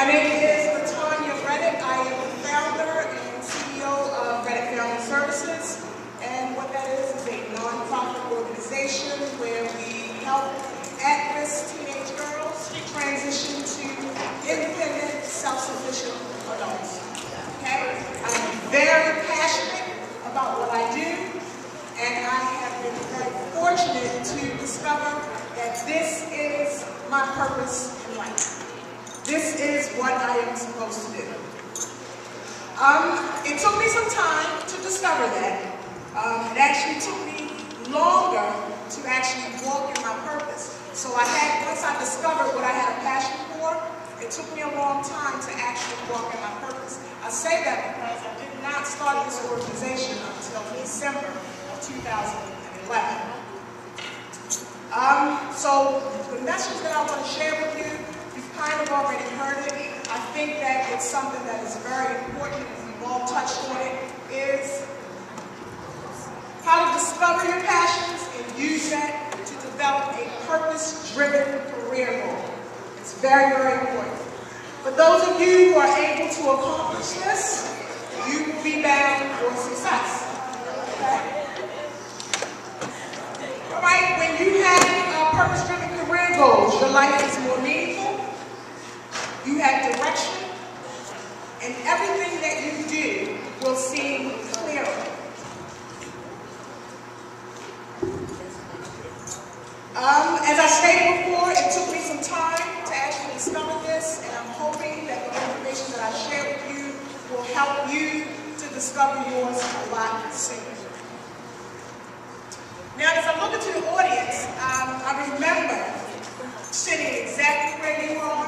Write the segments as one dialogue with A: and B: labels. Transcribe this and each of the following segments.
A: name is Redditt. I am the founder and CEO of Redditt Family Services. And what that is a non-profit organization where we help at-risk teenage girls transition to independent, self-sufficient adults. Okay? I'm very passionate about what I do, and I have been very fortunate to discover that this is my purpose in life. This is what I am supposed to do. It took me some time to discover that. It actually took me longer to actually walk in my purpose. So once I discovered what I had a passion for, it took me a long time to actually walk in my purpose. I say that because I did not start this organization until December of 2011. So the message that I want to share with you, you've kind of already heard it. I think that it's something that is very important, and we've all touched on it, is how to discover your passions and use that to develop a purpose-driven career goal. It's very, very important. For those of you who are able to accomplish this, you will be bound for success. Okay? All right, when you have purpose-driven career goals, your life is more meaningful, you have direction, and everything that you do will seem clearer. As I stated before, it took me some time to actually discover this, and I'm hoping that the information that I share with you will help you to discover yours a lot sooner. Now, as I look into the audience, I remember sitting exactly where you are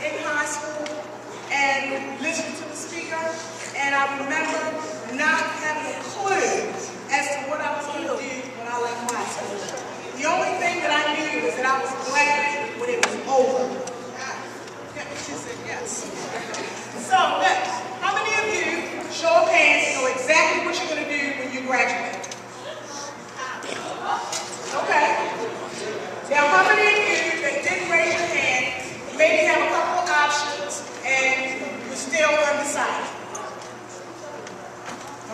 A: in high school and listening to the speaker, and I remember not having a clue as to what I was going to do when I left high school. The only thing that I knew is that I was glad when it was over. Yeah, she said yes. So, how many of you, show of hands, know exactly what you're going to do when you graduate? Okay. Now, how many of you that didn't raise your hand maybe have a couple of options and you're still undecided?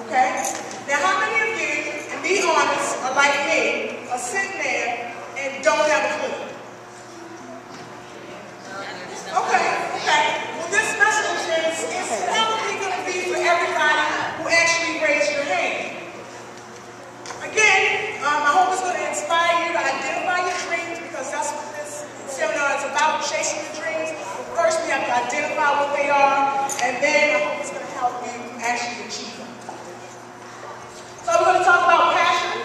A: Okay. Now, how many of you, and be honest, are like me, are sitting there and don't have a clue? Okay. Well, this message is probably going to be for everybody who actually raised your hand. Again, I hope it's going to inspire you to identify your dreams, because that's what this seminar is about, chasing your dreams. First, we have to identify what they are, and then I hope it's going to help you actually achieve them. So we're going to talk about passion.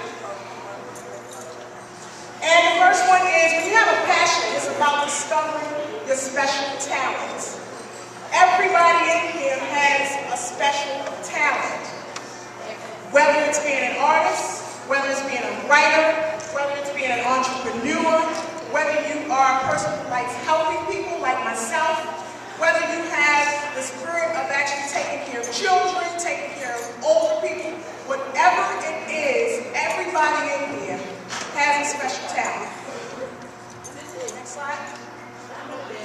A: And the first one is, when you have a passion, it's about discovering your special talents. Everybody in here has a special talent. Whether it's being an artist, whether it's being a writer, whether it's being an entrepreneur, whether you are a person who likes helping people like myself, whether you have the spirit of actually taking care of children, taking care of older people, whatever it is, everybody in here has a special talent. Next slide.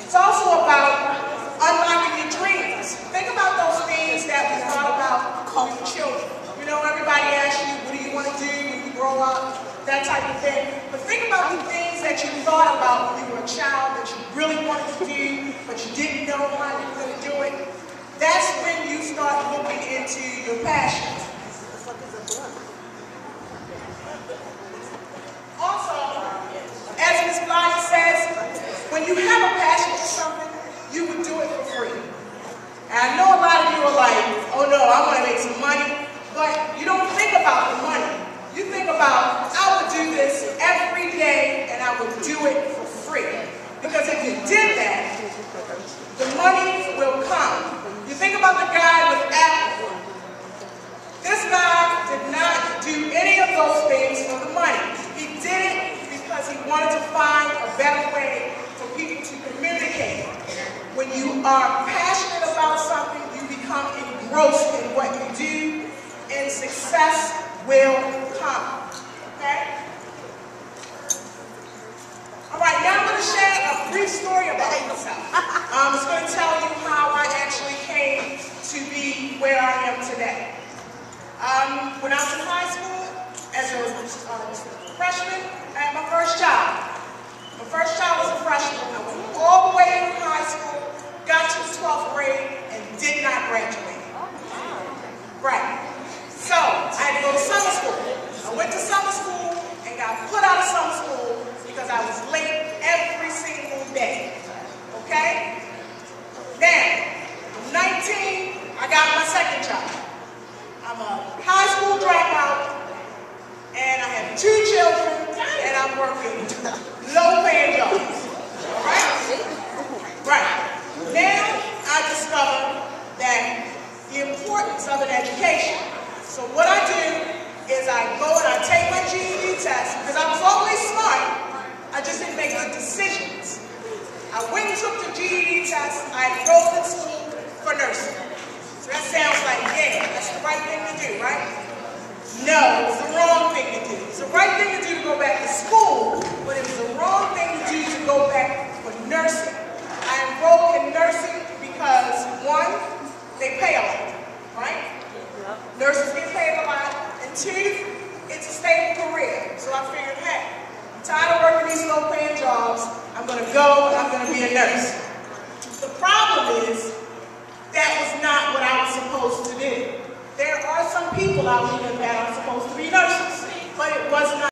A: It's also about unlocking your dreams. Think about those things that we thought about when we were children. You know, everybody asks you, what do you want to do when you grow up? That type of thing. But think about the things that you thought about when you were a child that you really wanted to do, but you didn't know how you were going to do it. That's when you start looking into your passions. Also, as Ms. Blythe says, when you have a passion for something, you would do it for free. And I know a lot of you are like, oh no, I want to make some money. But you don't think about the money. You think about, I would do this every day and I would do it for free. Because if you did that, the money will come. You think about the guy with Apple. This guy did not do any of those things for the money. He did it because he wanted to find a better way for people to communicate. When you are passionate about something, you become engrossed in what you do, and success will come. Okay? All right, now I'm going to share a brief brief story about myself. It's going to tell you how I actually came to be where I am today. When I was in high school, as a freshman, I had my first child. My first child was a freshman. I went all the way through high school, got to the 12th grade, and did not graduate. Right. So, I had to go to summer school. I went to summer school and got put out of summer school because I was late every single day. Okay? Now, I'm 19, I got my second child. I'm a high school dropout, and I have 2 children, and I'm working low-paying jobs. All right? Right. Now, I discovered that the importance of an education. So what I do is I go and I take my GED test, because I was always smart, I just didn't make good decisions. I went and took the GED test, I enrolled in school for nursing. So that sounds like, yeah, that's the right thing to do, right? No, it was the wrong thing to do. It's the right thing to do to go back to school, but it was the wrong thing to do to go back for nursing. I enrolled in nursing because, one, they pay a lot, right? Nurses get paid a lot, and 2, it's a stable career. So I figured, hey, I'm tired of working these low-paying jobs. I'm going to go and I'm going to be a nurse. The problem is, that was not what I was supposed to do. There are some people out here that are supposed to be nurses, but it was not.